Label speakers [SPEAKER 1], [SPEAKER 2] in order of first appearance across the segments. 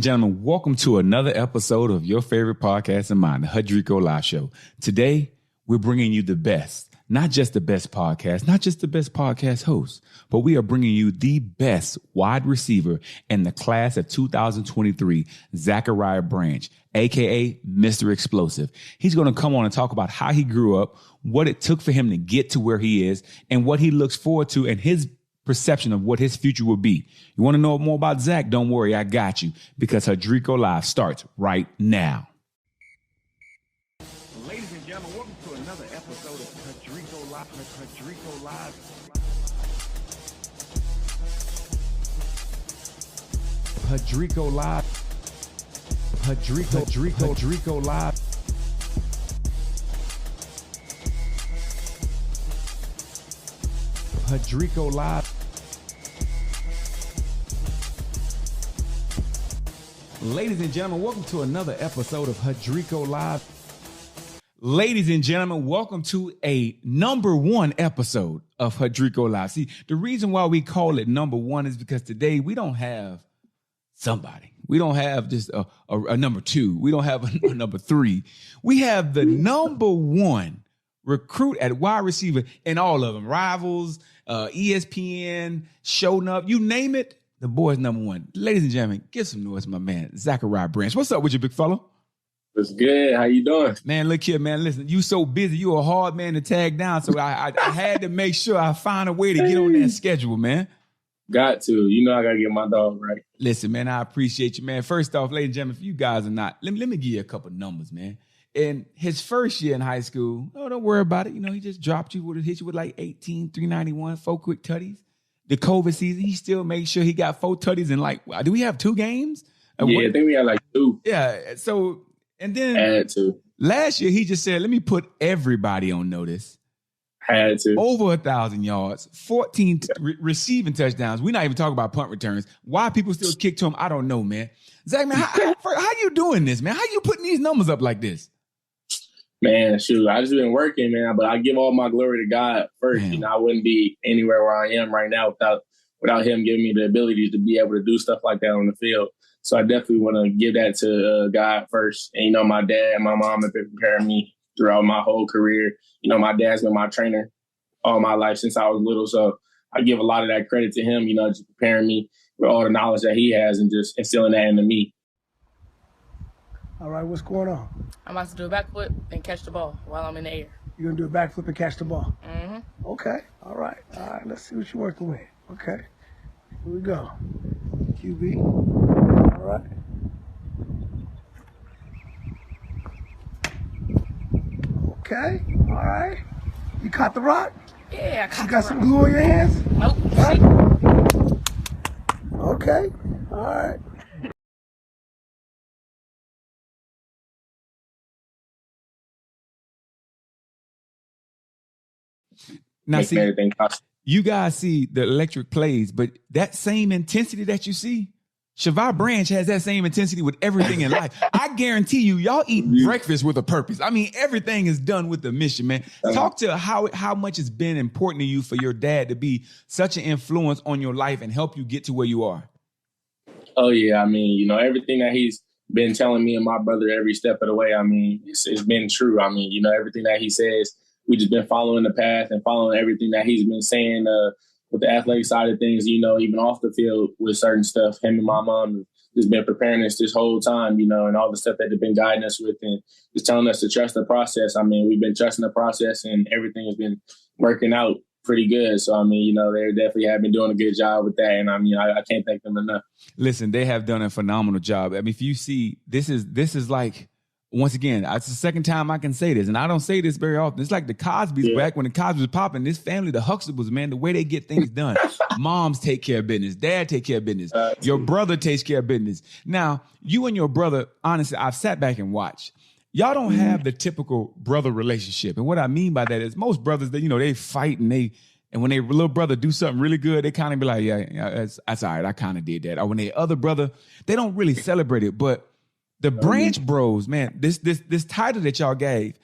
[SPEAKER 1] Gentlemen, welcome to another episode of your favorite podcast of mine, the Hudrico Live Show. Today, we're bringing you the best, not just the best podcast, not just the best podcast host, but we are bringing you the best wide receiver in the class of 2023, Zachariah Branch, aka Mr. Explosive. He's going to come on and talk about how he grew up, what it took for him to get to where he is, and what he looks forward to and his perception of what his future will be. You want to know more about Zach? Don't worry, I got you, because Hudrico Live starts right now. Ladies and gentlemen, welcome to another episode of Hudrico Live. Hudrico Live. Hudrico Live. Hudrico Live. Hudrico Live. Ladies and gentlemen, welcome to another episode of Hudrico Live. Ladies and gentlemen, welcome to a number one episode of Hudrico Live. See, the reason why we call it number one is because today we don't have somebody. We don't have just a number two. We don't have a number three. We have the number one recruit at wide receiver in all of them. Rivals, ESPN, Showing Up, you name it. The boy's number one. Ladies and gentlemen, give some noise to my man, Zachariah Branch. What's up with you, big fella?
[SPEAKER 2] What's good? How you doing?
[SPEAKER 1] Man, look here, man. Listen, you so busy. You a hard man to tag down, so I had to make sure I find a way to get on that schedule, man.
[SPEAKER 2] Got to. You know I got to get my dog right.
[SPEAKER 1] Listen, man, I appreciate you, man. First off, ladies and gentlemen, if you guys are not, let me give you a couple numbers, man. In his first year in high school, no, don't worry about it. You know, he just dropped you, hit you with like 18, 391, 4 quick tutties. The COVID season, he still made sure he got 4 tutties in like, do we have 2 games?
[SPEAKER 2] Yeah, I think we had like 2.
[SPEAKER 1] Yeah, so, and then
[SPEAKER 2] had to.
[SPEAKER 1] Last year, he just said, let me put everybody on notice.
[SPEAKER 2] Had to.
[SPEAKER 1] Over 1,000 yards, 14 receiving touchdowns. We're not even talking about punt returns. Why people still kick to him, I don't know, man. Zach, man, how you doing this, man? How you putting these numbers up like this?
[SPEAKER 2] Man, shoot, I just been working, man, but I give all my glory to God first. Man. You know, I wouldn't be anywhere where I am right now without him giving me the ability to be able to do stuff like that on the field. So I definitely want to give that to God first. And, you know, my dad and my mom have been preparing me throughout my whole career. You know, my dad's been my trainer all my life since I was little. So I give a lot of that credit to him, you know, just preparing me with all the knowledge that he has and just instilling that into me.
[SPEAKER 3] All right, what's going on?
[SPEAKER 4] I'm about to do a backflip and catch the ball while I'm in the air.
[SPEAKER 3] You're going to do a backflip and catch the ball?
[SPEAKER 4] Mm-hmm.
[SPEAKER 3] Okay, all right. Let's see what you're working with. Okay, here we go. QB, all right. Okay, all right. You caught the rock?
[SPEAKER 4] Yeah, I caught
[SPEAKER 3] You got some glue on your hands?
[SPEAKER 4] Nope.
[SPEAKER 3] Right. Okay, all right.
[SPEAKER 1] Now, see, you guys see the electric plays, but that same intensity that you see, Zachariah Branch has that same intensity with everything in life. I guarantee you, y'all eat breakfast with a purpose. I mean, everything is done with a mission, man. Talk to how much it's been important to you for your dad to be such an influence on your life and help you get to where you are.
[SPEAKER 2] Oh, yeah. I mean, you know, everything that he's been telling me and my brother every step of the way, I mean, it's been true. I mean, you know, everything that he says, we just been following the path and following everything that he's been saying with the athletic side of things, you know, even off the field with certain stuff. Him and my mom have just been preparing us this whole time, you know, and all the stuff that they've been guiding us with and just telling us to trust the process. I mean, we've been trusting the process and everything has been working out pretty good. So, I mean, you know, they definitely have been doing a good job with that. And I mean, I can't thank them enough.
[SPEAKER 1] Listen, they have done a phenomenal job. I mean, if you see, this is like, once again, it's the second time I can say this, and I don't say this very often. It's like the Cosby's back when the Cosby's popping. This family, the Huxtables, man, the way they get things done. Moms take care of business. Dad take care of business. Your brother takes care of business. Now, you and your brother, honestly, I've sat back and watched. Y'all don't have the typical brother relationship. And what I mean by that is most brothers, they fight and when their little brother do something really good, they kind of be like, yeah, that's all right. I kind of did that. Or when their other brother, they don't really celebrate it, but the Branch Bros, man, this title that y'all gave,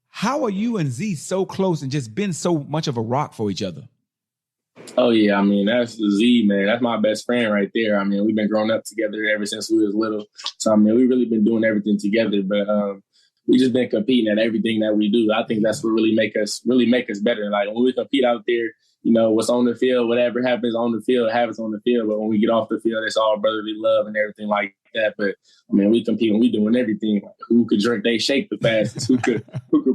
[SPEAKER 1] how are you and Z so close and just been so much of a rock for each other?
[SPEAKER 2] Oh yeah, I mean that's the Z, man. That's my best friend right there. I mean, we've been growing up together ever since we was little. So I mean, we've really been doing everything together. But we just been competing at everything that we do. I think that's what really make us better. Like when we compete out there, what's on the field, whatever happens on the field, happens on the field. But when we get off the field, it's all brotherly love and everything like that. But I mean, we compete and we doing everything. Like, who could drink they shake the fastest? Who could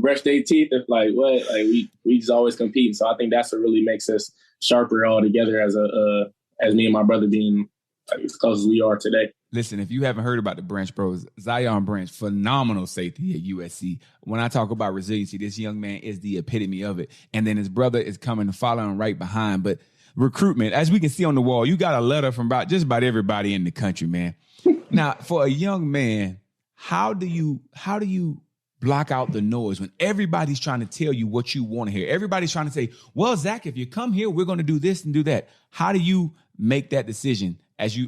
[SPEAKER 2] brush their teeth? If like what? Like we just always competing. So I think that's what really makes us sharper all together as me and my brother being like, as close as we are today.
[SPEAKER 1] Listen, if you haven't heard about the Branch Bros, Zachariah Branch, phenomenal safety at USC. When I talk about resiliency, this young man is the epitome of it. And then his brother is coming and following right behind. But recruitment, as we can see on the wall, you got a letter from just about everybody in the country, man. Now, for a young man, how do you block out the noise when everybody's trying to tell you what you want to hear? Everybody's trying to say, well, Zach, if you come here, we're going to do this and do that. How do you make that decision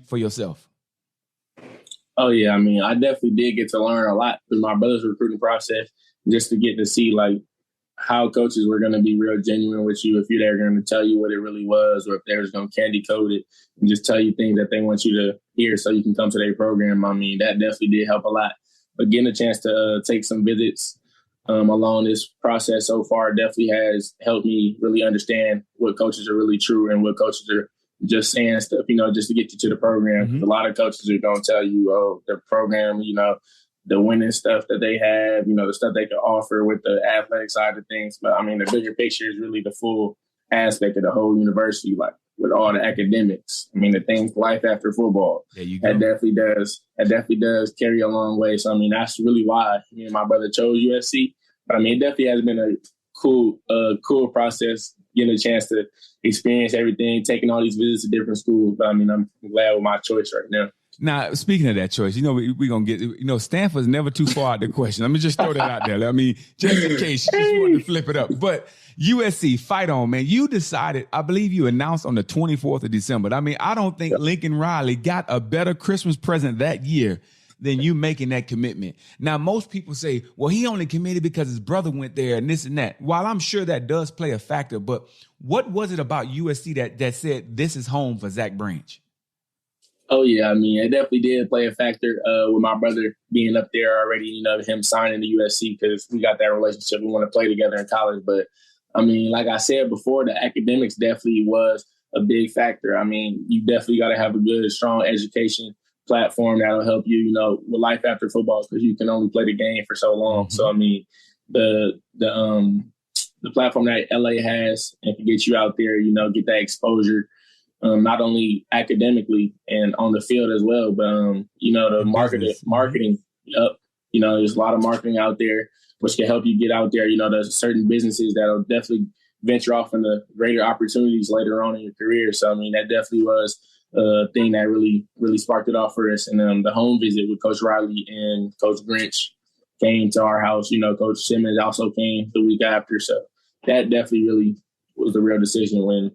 [SPEAKER 1] for yourself?
[SPEAKER 2] Oh, yeah. I mean, I definitely did get to learn a lot through my brother's recruiting process, just to get to see, like, how coaches were going to be real genuine with you, if they're going to tell you what it really was, or if they was going to candy coat it and just tell you things that they want you to hear so you can come to their program. I mean, that definitely did help a lot. But getting a chance to take some visits along this process so far definitely has helped me really understand what coaches are really true and what coaches are just saying stuff, just to get you to the program. Mm-hmm. A lot of coaches are going to tell you, oh, the program, the winning stuff that they have, the stuff they can offer with the athletic side of things. But I mean, the bigger picture is really the full aspect of the whole university, like with all the academics. I mean, the things life after football. That definitely does carry a long way. So I mean, that's really why me and my brother chose USC. But I mean, it definitely has been a cool process, getting a chance to experience everything, taking all these visits to different schools. But I mean, I'm glad with my choice right now.
[SPEAKER 1] Now, speaking of that choice, we're going to get, Stanford's never too far out the question. Let me just throw that out there. I mean, just in case you just wanted to flip it up. But USC, fight on, man. You decided, I believe you announced on the 24th of December. I mean, I don't think Lincoln Riley got a better Christmas present that year than you making that commitment. Now, most people say, well, he only committed because his brother went there and this and that. While I'm sure that does play a factor, but what was it about USC that said this is home for Zach Branch?
[SPEAKER 2] Oh, yeah. I mean, it definitely did play a factor with my brother being up there already, him signing to USC, because we got that relationship. We want to play together in college. But, I mean, like I said before, the academics definitely was a big factor. I mean, you definitely got to have a good, strong education platform that'll help you, with life after football, because you can only play the game for so long. Mm-hmm. So, I mean, the platform that LA has and can get you out there, get that exposure. Not only academically and on the field as well, but, the marketing. Yep. There's a lot of marketing out there, which can help you get out there. There's certain businesses that'll definitely venture off into greater opportunities later on in your career. So, I mean, that definitely was a thing that really, really sparked it off for us. And the home visit with Coach Riley and Coach Branch came to our house. Coach Simmons also came the week after. So that definitely really was the real decision when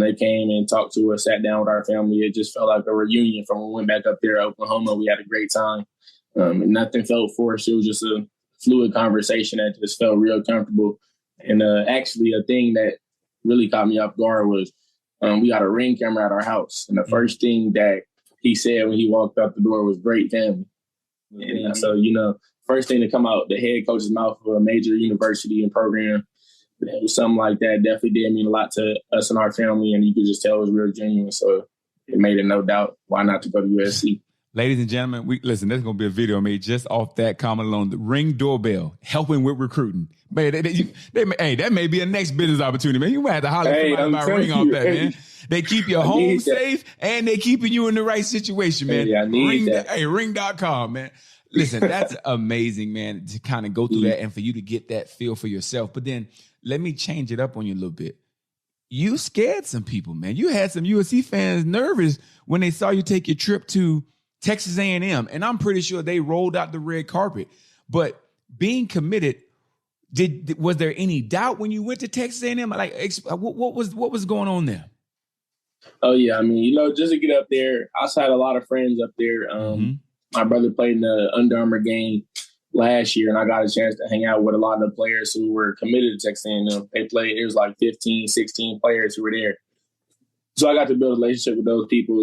[SPEAKER 2] they came and talked to us, sat down with our family. It just felt like a reunion from when we went back up there to Oklahoma. We had a great time. And nothing felt forced. It was just a fluid conversation that just felt real comfortable. And actually, a thing that really caught me off guard was we got a Ring camera at our house. And the first thing that he said when he walked out the door was "great family." Mm-hmm. And so, first thing to come out the head coach's mouth of a major university and program, it was something like that definitely did mean a lot to us and our family, and you could just tell it was real genuine. So it made it no doubt why not to go to USC.
[SPEAKER 1] Ladies and gentlemen, there's going to be a video made just off that comment alone. The Ring doorbell, helping with recruiting. Man, that may be a next business opportunity, man. You might have to holler about Ring off that, man. They keep your home safe, and they keeping you in the right situation, man.
[SPEAKER 2] I need that.
[SPEAKER 1] Ring.com, man. Listen, that's amazing, man, to kind of go through that and for you to get that feel for yourself. But then let me change it up on you a little bit. You scared some people, man. You had some USC fans nervous when they saw you take your trip to Texas A&M, and I'm pretty sure they rolled out the red carpet. But being committed, was there any doubt when you went to Texas A&M? Like, what was going on there?
[SPEAKER 2] Oh yeah, I mean, just to get up there, I had a lot of friends up there. My brother played in the Under Armour game last year, and I got a chance to hang out with a lot of the players who were committed to Texas A&M. They played. It was like 15, 16 players who were there. So I got to build a relationship with those people,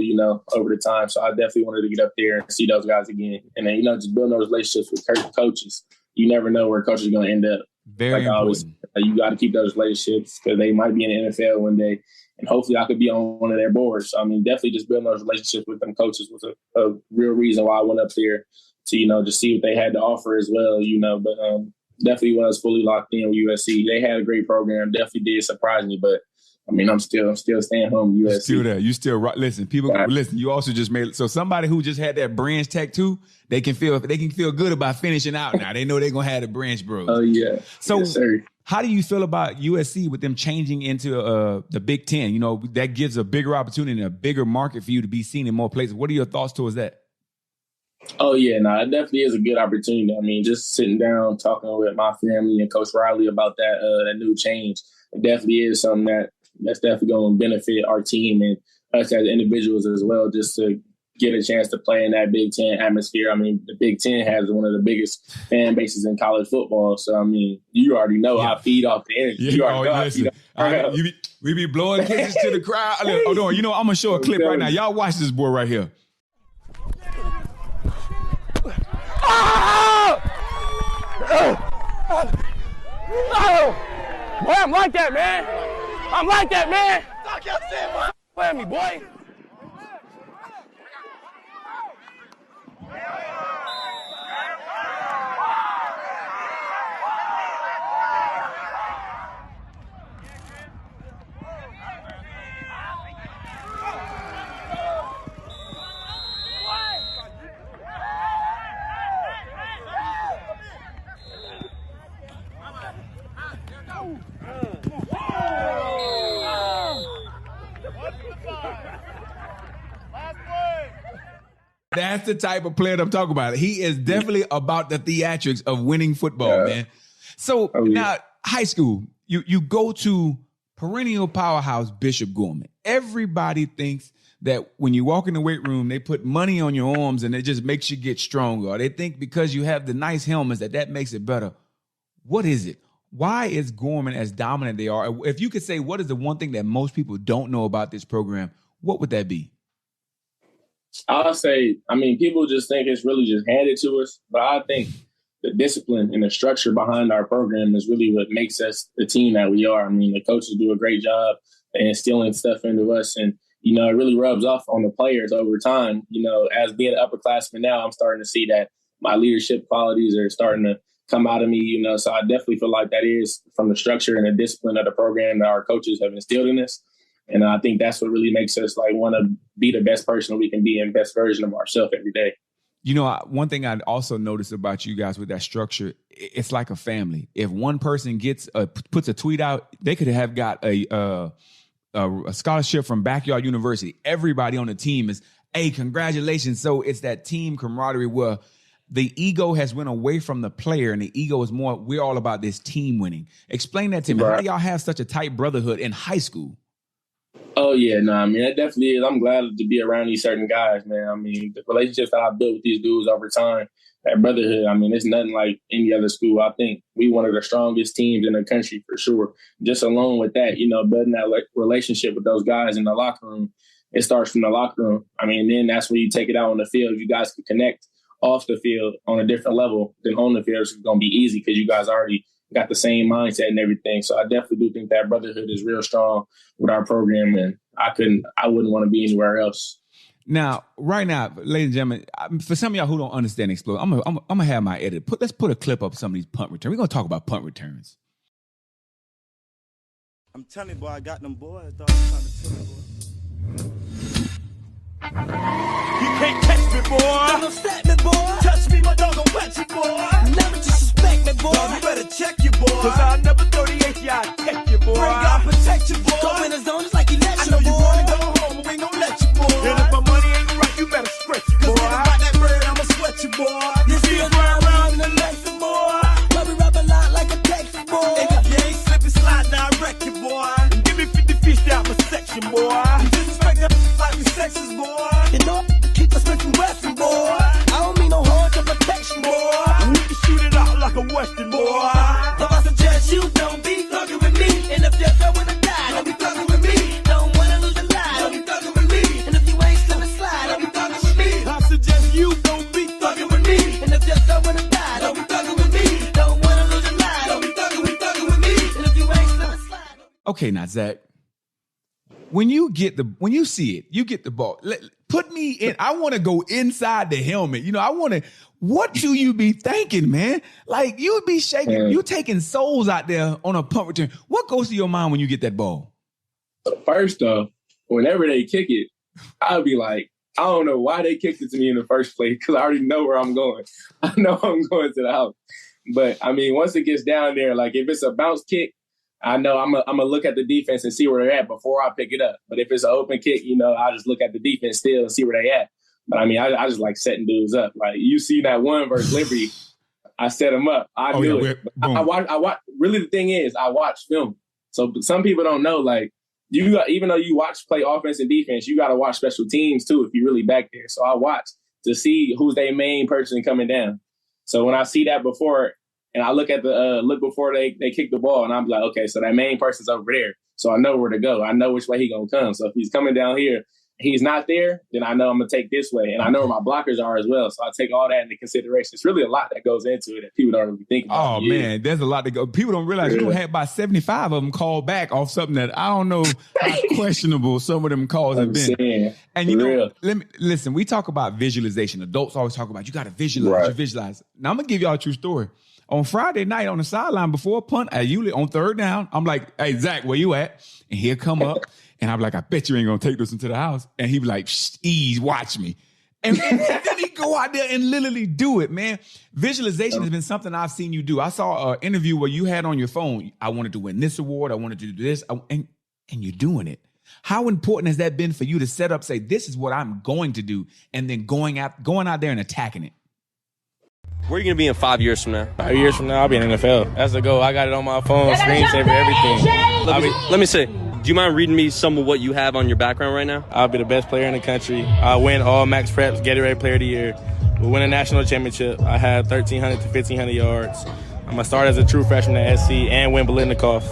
[SPEAKER 2] over the time. So I definitely wanted to get up there and see those guys again. And then, just building those relationships with coaches. You never know where coaches are going to end up.
[SPEAKER 1] Very important.
[SPEAKER 2] Always, you got to keep those relationships because they might be in the NFL one day. And hopefully I could be on one of their boards. So, definitely just building those relationships with them coaches was a real reason why I went up there to, just see what they had to offer as well, But definitely when I was fully locked in with USC, they had a great program. Definitely did surprise me, but I'm still staying home with USC.
[SPEAKER 1] Still there. You still right. Listen, people. Listen. You also just made so somebody who just had that branch tattoo. They can feel good about finishing out now. They know they're gonna have the branch bros.
[SPEAKER 2] Oh yeah.
[SPEAKER 1] So
[SPEAKER 2] yes, sir.
[SPEAKER 1] How do you feel about USC with them changing into the Big Ten? That gives a bigger opportunity and a bigger market for you to be seen in more places. What are your thoughts towards that?
[SPEAKER 2] Oh yeah, no, it definitely is a good opportunity. Just sitting down talking with my family and Coach Riley about that new change. It definitely is something that's definitely going to benefit our team and us as individuals as well, just to get a chance to play in that Big Ten atmosphere. The Big Ten has one of the biggest fan bases in college football. So, you already know I feed off the energy. You already know I feed off
[SPEAKER 1] we be blowing kisses to the crowd. Hold on. I'm going to show a clip right now. Y'all watch this boy right here.
[SPEAKER 5] Boy, I'm like that, man. I'm like that, man. Play me, boy.
[SPEAKER 1] That's the type of player that I'm talking about. He is definitely about the theatrics of winning football, man. So now, high school, you go to perennial powerhouse Bishop Gorman. Everybody thinks that when you walk in the weight room, they put money on your arms and it just makes you get stronger. Or they think because you have the nice helmets that makes it better. What is it? Why is Gorman as dominant they are? If you could say what is the one thing that most people don't know about this program, what would that be?
[SPEAKER 2] I'll say, people just think it's really just handed to us, but I think the discipline and the structure behind our program is really what makes us the team that we are. The coaches do a great job instilling stuff into us, and, it really rubs off on the players over time. As being an upperclassman now, I'm starting to see that my leadership qualities are starting to come out of me, so I definitely feel like that is from the structure and the discipline of the program that our coaches have instilled in us. And I think that's what really makes us want to be the best person we can be and best version of ourselves every day.
[SPEAKER 1] One thing I also noticed about you guys with that structure, it's like a family. If one person puts a tweet out, they could have got a scholarship from Backyard University. Everybody on the team is, hey, congratulations. So it's that team camaraderie where the ego has went away from the player and the ego is more, we're all about this team winning. Explain that to me. How do y'all have such a tight brotherhood in high school?
[SPEAKER 2] Oh, yeah, that definitely is. I'm glad to be around these certain guys, man. The relationships that I built with these dudes over time, that brotherhood, it's nothing like any other school. I think we one of the strongest teams in the country for sure. Just alone with that, building that relationship with those guys in the locker room, it starts from the locker room. Then that's when you take it out on the field. You guys can connect off the field on a different level than on the field. It's going to be easy because you guys already got the same mindset and everything. So I definitely do think that brotherhood is real strong with our program, and I wouldn't want to be anywhere else.
[SPEAKER 1] Now, right now, ladies and gentlemen, for some of y'all who don't understand Explode, I'm gonna have my edit. Let's put a clip up of some of these punt returns. We're gonna talk about punt returns.
[SPEAKER 6] I'm telling you, boy, I got them boys, dog. I'm trying to tell you, boy. You can't catch me, boy. Don't step me, boy. Touch me, my dog gon' wet you, boy. Never disrespect me, boy. Dog, you better check you, boy. Cause I'll never 38 you, I'll take you, boy. Bring God protect you, boy. Go in the zone just like election, boy. I know you wanna go home, but we ain't gon' let you, boy. And if my money ain't right, you better stretch it, boy. Cause when I ride that bird, I'ma sweat you, boy. You see us round in the Lexus, boy. But we rap a lot like a Texas, boy. And if you ain't slipping, slide, now I wreck you, boy. And give me 50 feet out my section, boy. You disrespect us like we sexist, boy. You know, keep us from wrestling, boy. I don't mean no harm to protection, boy. We can shoot it out like a Western, boy. So I suggest you
[SPEAKER 1] Okay, now Zach, when you see it, you get the ball. Put me in. I want to go inside the helmet. What do you be thinking, man? Like, you would be shaking. You taking souls out there on a punt return. What goes to your mind when you get that ball?
[SPEAKER 2] First off, whenever they kick it, I'll be like, I don't know why they kicked it to me in the first place, because I already know where I'm going. I know I'm going to the house. But, I mean, once it gets down there, like if it's a bounce kick, I know I'm going to look at the defense and see where they're at before I pick it up. But if it's an open kick, I'll just look at the defense still and see where they at. But, I mean, I just like setting dudes up. Like, you see that one versus Liberty, I set them up. I knew it. I watch. Really, the thing is, I watch film. So some people don't know, like, even though you play offense and defense, you got to watch special teams too if you're really back there. So I watch to see who's their main person coming down. So when I see that before, and I look at the before they kick the ball, and I'm like, okay, so that main person's over there. So I know where to go. I know which way he's gonna come. So if he's coming down here, he's not there, then I know I'm gonna take this way, and I know where my blockers are as well. So I take all that into consideration. It's really a lot that goes into it that people don't really think about.
[SPEAKER 1] Oh man, there's a lot to go. People don't realize you don't have about 75 of them called back off something that I don't know how questionable some of them calls have been.
[SPEAKER 2] Saying,
[SPEAKER 1] and listen. We talk about visualization. Adults always talk about you got to visualize.
[SPEAKER 2] Right.
[SPEAKER 1] You visualize. Now I'm gonna give y'all a true story. On Friday night on the sideline before a punt, I usually on third down, I'm like, "Hey Zach, where you at?" And he'll come up. And I'm like, I bet you ain't going to take this into the house. And he'd be like, ease, watch me. And then he'd go out there and literally do it, man. Visualization has been something I've seen you do. I saw an interview where you had on your phone, I wanted to win this award. I wanted to do this. And you're doing it. How important has that been for you to set up, say, this is what I'm going to do, and then going out there and attacking it?
[SPEAKER 7] Where are you going to be in 5 years from now?
[SPEAKER 5] 5 years from now, I'll be in the NFL. That's the goal. I got it on my phone, screensaver, everything.
[SPEAKER 7] Let me say, do you mind reading me some of what you have on your background right now?
[SPEAKER 5] I'll be the best player in the country. I'll win all max preps, Gatorade Player of the Year. We'll win a national championship. I had 1,300 to 1,500 yards. I'm going to start as a true freshman at SC and win Biletnikoff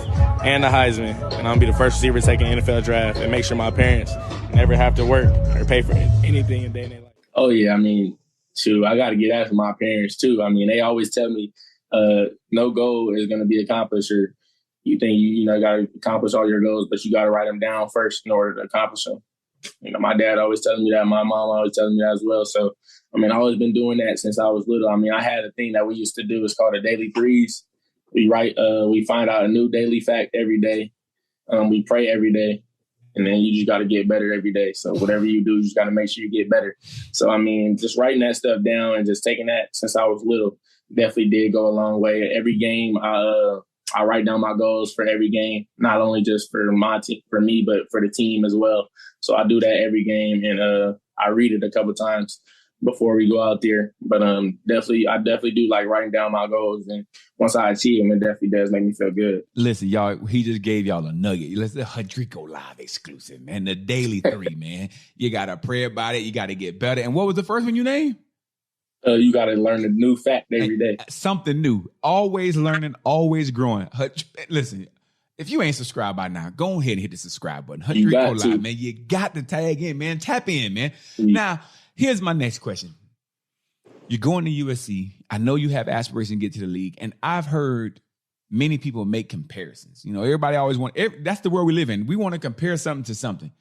[SPEAKER 5] and the Heisman. And I'm going to be the first receiver taking NFL draft and make sure my parents never have to work or pay for anything in day and life.
[SPEAKER 2] Oh, yeah. I mean, I got to get that from my parents, too. I mean, they always tell me no goal is going to be accomplished, or you think you got to accomplish all your goals, but you got to write them down first in order to accomplish them. My dad always telling me that. My mom always telling me that as well. So, I mean, I've always been doing that since I was little. I mean, I had a thing that we used to do. It's called a daily threes. We find out a new daily fact every day. We pray every day. And then you just got to get better every day. So whatever you do, you just got to make sure you get better. So, I mean, just writing that stuff down and just taking that since I was little definitely did go a long way. Every game, I write down my goals for every game, not only just for my team, for me, but for the team as well. So I do that every game, and I read it a couple times before we go out there. But I definitely do like writing down my goals, and once I achieve them, it definitely does make me feel good.
[SPEAKER 1] Listen, y'all, he just gave y'all a nugget. Let's the Hudrico Live exclusive, man. The daily three, man. You gotta pray about it. You gotta get better. And what was the first one you named?
[SPEAKER 2] You got to learn a new fact every day.
[SPEAKER 1] Something new. Always learning, always growing. Listen, if you ain't subscribed by now, go ahead and hit the subscribe button. Hudrico Live, man. You got to tag in, man. Tap in, man. Yeah. Now, here's my next question. You're going to USC. I know you have aspirations to get to the league, and I've heard many people make comparisons. Everybody always that's the world we live in. We want to compare something to something.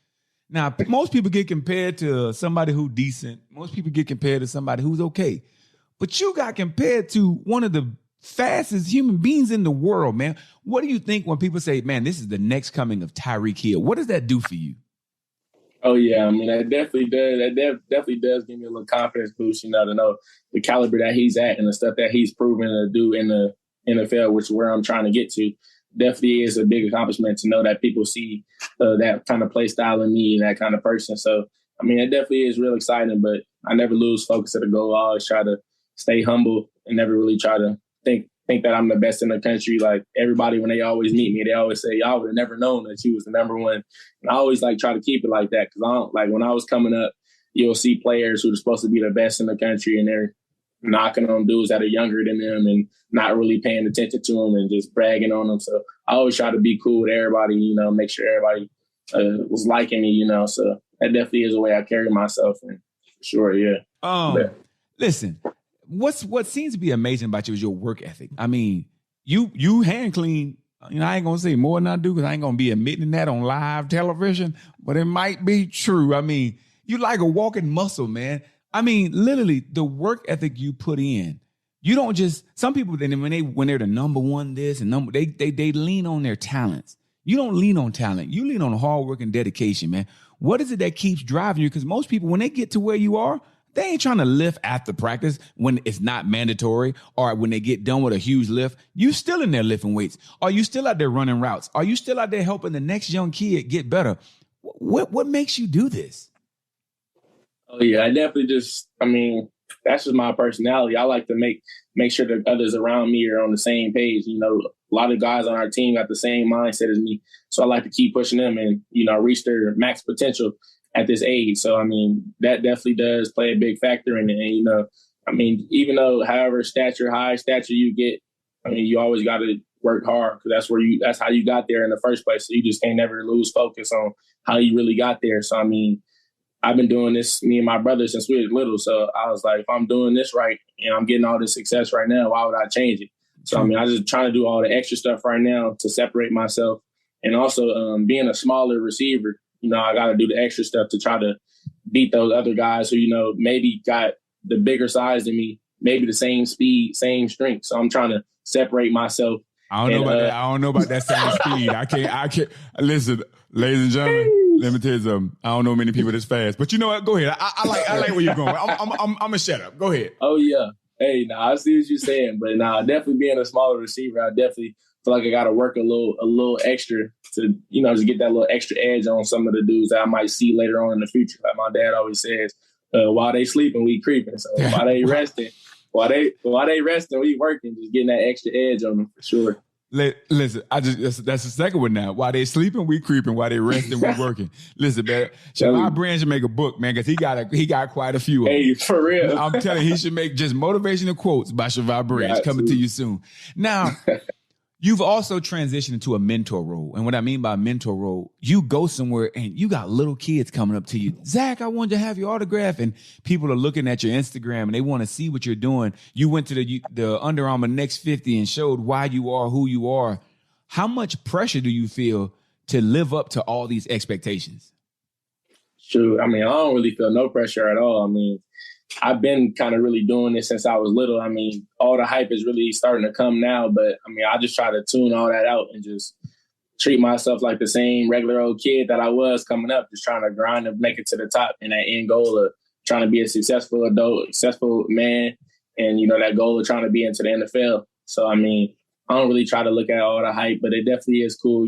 [SPEAKER 1] Now, most people get compared to somebody who's decent. Most people get compared to somebody who's okay. But you got compared to one of the fastest human beings in the world, man. What do you think when people say, man, this is the next coming of Tyreek Hill? What does that do for you?
[SPEAKER 2] Oh, yeah. I mean, that definitely does. That definitely does give me a little confidence boost, to know the caliber that he's at and the stuff that he's proven to do in the NFL, which is where I'm trying to get to. Definitely is a big accomplishment to know that people see that kind of play style in me and that kind of person. So, I mean, it definitely is real exciting, but I never lose focus of the goal. I always try to stay humble and never really try to think that I'm the best in the country. Like everybody, when they always meet me, they always say, y'all would have never known that you was the number one. And I always try to keep it like that. Cause I don't when I was coming up, you'll see players who are supposed to be the best in the country and they're knocking on dudes that are younger than them and not really paying attention to them and just bragging on them. So I always try to be cool with everybody, make sure everybody was liking me, So that definitely is the way I carry myself. And for sure, yeah.
[SPEAKER 1] Listen, what seems to be amazing about you is your work ethic. I mean, you hand clean I ain't gonna say more than I do because I ain't gonna be admitting that on live television, but it might be true. I mean, you like a walking muscle, man. I mean, literally the work ethic you put in. You don't just, some people, when they're the number one this and they lean on their talents. You don't lean on talent. You lean on hard work and dedication, man. What is it that keeps driving you? Because most people, when they get to where you are, they ain't trying to lift after practice when it's not mandatory or when they get done with a huge lift. You still in there lifting weights. Are you still out there running routes? Are you still out there helping the next young kid get better? What makes you do this?
[SPEAKER 2] Oh, yeah, I definitely that's just my personality. I like to make sure that others around me are on the same page. You know, a lot of guys on our team got the same mindset as me. So I like to keep pushing them and, reach their max potential at this age. So, that definitely does play a big factor in it. And, even though however high stature you get, you always got to work hard because that's how you got there in the first place. So you just can't never lose focus on how you really got there. So, I've been doing this, me and my brother, since we were little. So I was like, if I'm doing this right and I'm getting all this success right now, why would I change it? So, I just trying to do all the extra stuff right now to separate myself. And also being a smaller receiver, I got to do the extra stuff to try to beat those other guys who, maybe got the bigger size than me, maybe the same speed, same strength. So I'm trying to separate myself.
[SPEAKER 1] I don't know about that same speed. I can't. Listen, ladies and gentlemen, let me tell you something. I don't know many people this fast, but you know what? Go ahead. I like where you're going. I'm gonna shut up. Go ahead.
[SPEAKER 2] Oh yeah. Hey, I see what you're saying, but definitely being a smaller receiver, I definitely feel like I got to work a little extra to, just get that little extra edge on some of the dudes that I might see later on in the future. Like my dad always says, while they sleeping, we creeping. So while they resting, we working, just getting that extra edge on them for sure.
[SPEAKER 1] Listen, that's the second one now. While they sleeping, we creeping. While they resting, we working. Listen, man, Zachariah Branch should make a book, man, because he got quite a few.
[SPEAKER 2] Hey, for real.
[SPEAKER 1] I'm telling you, he should make just motivational quotes by Zachariah Branch coming to you soon. Now, you've also transitioned into a mentor role. And what I mean by mentor role, you go somewhere and you got little kids coming up to you. Zach, I wanted to have your autograph. And people are looking at your Instagram and they want to see what you're doing. You went to the Under Armour Next 50 and showed why you are who you are. How much pressure do you feel to live up to all these expectations?
[SPEAKER 2] Sure. I don't really feel no pressure at all. I've been kind of really doing this since I was little. All the hype is really starting to come now, but I just try to tune all that out and just treat myself like the same regular old kid that I was coming up, just trying to grind and make it to the top and that end goal of trying to be a successful adult, successful man, and, that goal of trying to be into the NFL. So, I don't really try to look at all the hype, but it definitely is cool,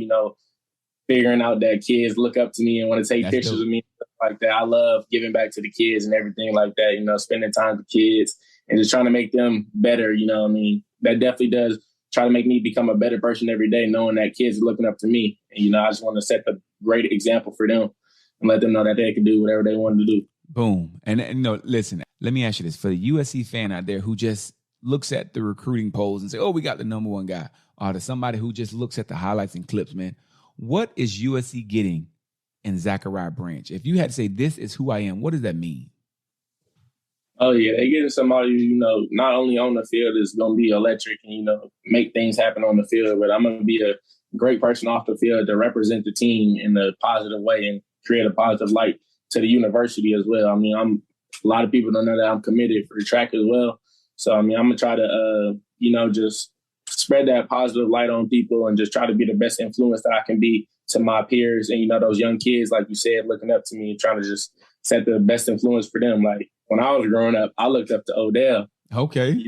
[SPEAKER 2] figuring out that kids look up to me and want to take pictures of me. Like that. I love giving back to the kids and everything like that, spending time with kids and just trying to make them better, that definitely does try to make me become a better person every day, knowing that kids are looking up to me. And, I just want to set the great example for them and let them know that they can do whatever they want to do.
[SPEAKER 1] Boom. And listen, let me ask you this. For the USC fan out there who just looks at the recruiting polls and say, oh, we got the number one guy, or to somebody who just looks at the highlights and clips, man, what is USC getting in Zachariah Branch? If you had to say, this is who I am, what does that mean?
[SPEAKER 2] Oh, yeah. They're getting somebody, not only on the field is going to be electric and, make things happen on the field, but I'm going to be a great person off the field to represent the team in a positive way and create a positive light to the university as well. A lot of people don't know that I'm committed for track as well. So, I'm going to try to, just spread that positive light on people and just try to be the best influence that I can be to my peers and, those young kids, like you said, looking up to me and trying to just set the best influence for them. Like when I was growing up, I looked up to Odell.
[SPEAKER 1] Okay.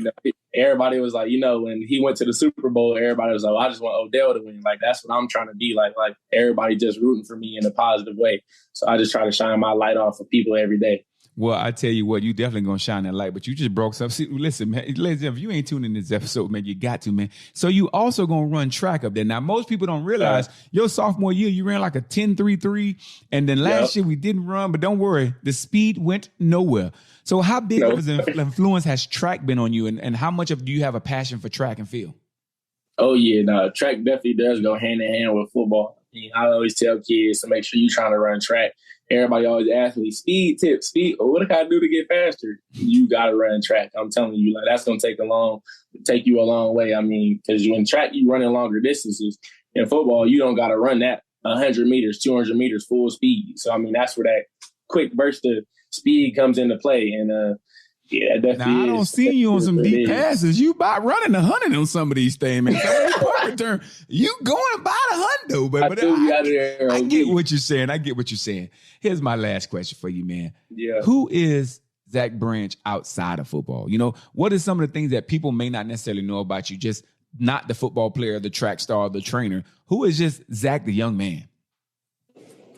[SPEAKER 2] Everybody was like, when he went to the Super Bowl, everybody was like, I just want Odell to win. Like, that's what I'm trying to be like everybody just rooting for me in a positive way. So I just try to shine my light off for people every day.
[SPEAKER 1] Well, I tell you what, you definitely going to shine that light, but you just broke something. See, listen, man, ladies and gentlemen, if you ain't tuning in this episode, man, you got to, man. So you also going to run track up there. Now, most people don't realize your sophomore year, you ran like a 10.33, and then last year we didn't run, but don't worry, the speed went nowhere. So how big of an influence has track been on you, and how much do you have a passion for track and field?
[SPEAKER 2] Oh, yeah, track definitely does go hand in hand with football. I always tell kids to make sure you're trying to run track everybody always asks me, speed tips, speed. What can I do to get faster? You got to run track. I'm telling you, like that's going to take you a long way. I mean, because in track, you running longer distances. In football, you don't got to run that 100 meters, 200 meters full speed. So, I mean, that's where that quick burst of speed comes into play. And, yeah, definitely.
[SPEAKER 1] Now, I don't see you on some deep passes. You about running 100 on some of these things, man. Return, you going about 100, but I get what you're saying. I get what you're saying. Here's my last question for you, man.
[SPEAKER 2] Yeah.
[SPEAKER 1] Who is Zach Branch outside of football? You know, what are some of the things that people may not necessarily know about you? Just not the football player, the track star, the trainer. Who is just Zach, the young man?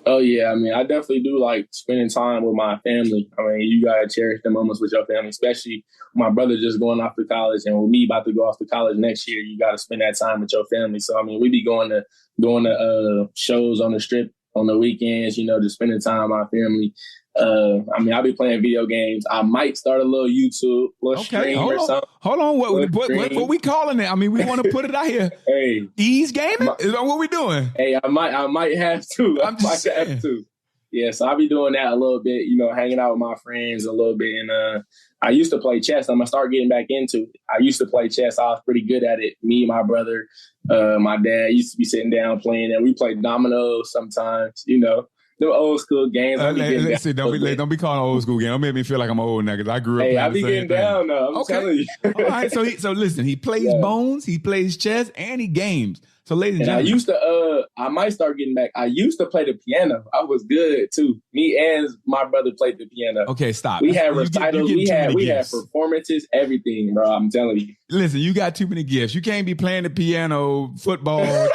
[SPEAKER 2] Oh, yeah. I mean, I definitely do like spending time with my family. I mean, you got to cherish the moments with your family, especially my brother just going off to college and with me about to go off to college next year. You got to spend that time with your family. So, I mean, we be going to shows on the strip on the weekends, you know, just spending time with my family. I mean, I'll be playing video games. I might start a little YouTube, stream or something.
[SPEAKER 1] Hold on. What we calling it? I mean, we want to put it out here.
[SPEAKER 2] Hey,
[SPEAKER 1] Ease gaming? Is that what we doing?
[SPEAKER 2] Hey, I might have to.
[SPEAKER 1] I'm just saying.
[SPEAKER 2] Have to. Yeah, so I'll be doing that a little bit, you know, hanging out with my friends a little bit. And I used to play chess. I'm going to start getting back into it. I used to play chess. I was pretty good at it. Me and my brother, my dad used to be sitting down playing, and we played dominoes sometimes, you know. The old school games.
[SPEAKER 1] Don't be calling old school games. Don't make me feel like I'm old now because I grew up.
[SPEAKER 2] Hey, I be getting down though. I'm telling you.
[SPEAKER 1] All right. So listen, he plays bones, he plays chess, and he games. So ladies and gentlemen,
[SPEAKER 2] I might start getting back. I used to play the piano. I was good too. Me and my brother played the piano.
[SPEAKER 1] Okay, stop.
[SPEAKER 2] We had recitals. We had performances. Everything, bro. I'm telling you.
[SPEAKER 1] Listen, you got too many gifts. You can't be playing the piano, football,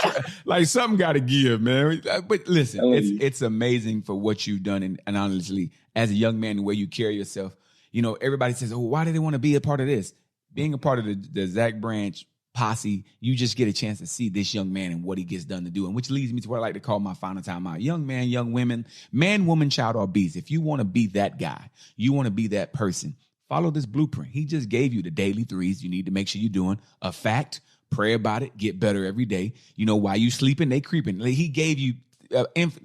[SPEAKER 1] like something got to give, man. But listen, it's amazing for what you've done, and honestly, as a young man, the way you carry yourself. You know, everybody says, "Oh, why do they want to be a part of this?" Being a part of the Zach Branch posse, you just get a chance to see this young man and what he gets done to do, and which leads me to what I like to call my final time out. Young man, young women, man, woman, child, or beast. If you want to be that guy, you want to be that person, follow this blueprint. He just gave you the daily threes you need to make sure you're doing. A fact, pray about it, get better every day. You know, while you sleeping, they creeping. He gave you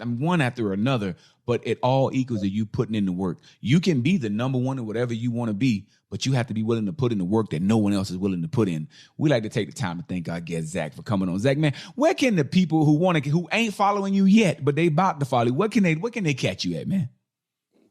[SPEAKER 1] one after another, but it all equals to you putting in the work. You can be the number one or whatever you want to be, but you have to be willing to put in the work that no one else is willing to put in. We like to take the time to thank our guest Zach for coming on. Zach, man, where can the people who ain't following you yet, but they about to follow you, what can they catch you at, man?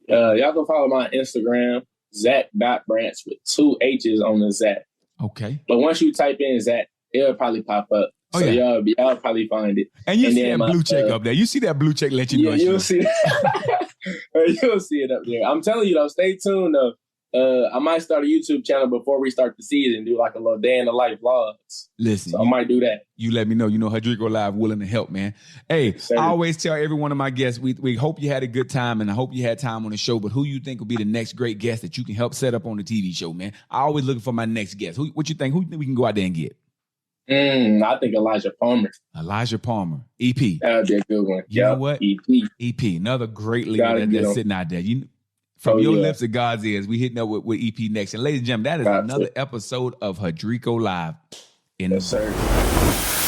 [SPEAKER 2] Y'all can follow my Instagram, Zach.Branch with 2 H's on the Zach.
[SPEAKER 1] Okay.
[SPEAKER 2] But once you type in Zach, it'll probably pop up.
[SPEAKER 1] Oh,
[SPEAKER 2] so
[SPEAKER 1] yeah.
[SPEAKER 2] y'all probably find it.
[SPEAKER 1] And you see that blue check up there. You see that blue check let you know.
[SPEAKER 2] You'll see that. You'll see it up there. I'm telling you, though, stay tuned, though. I might start a YouTube channel before we start the season, do like a little day in the life vlogs.
[SPEAKER 1] Listen,
[SPEAKER 2] so I might do that.
[SPEAKER 1] You let me know. You know, Hudrico Live willing to help, man. Hey, I always tell every one of my guests, we hope you had a good time, and I hope you had time on the show, but who you think will be the next great guest that you can help set up on the TV show, man? I always looking for my next guest. What you think? Who we can go out there and get?
[SPEAKER 2] I think Elijah Palmer.
[SPEAKER 1] Elijah Palmer. EP.
[SPEAKER 2] That would be a good one.
[SPEAKER 1] You know what? EP. Another great leader that's sitting out there. From your lips to God's ears, we hitting up with EP next. And ladies and gentlemen, that is another episode of Hudrico Live.
[SPEAKER 2] Yes, sir.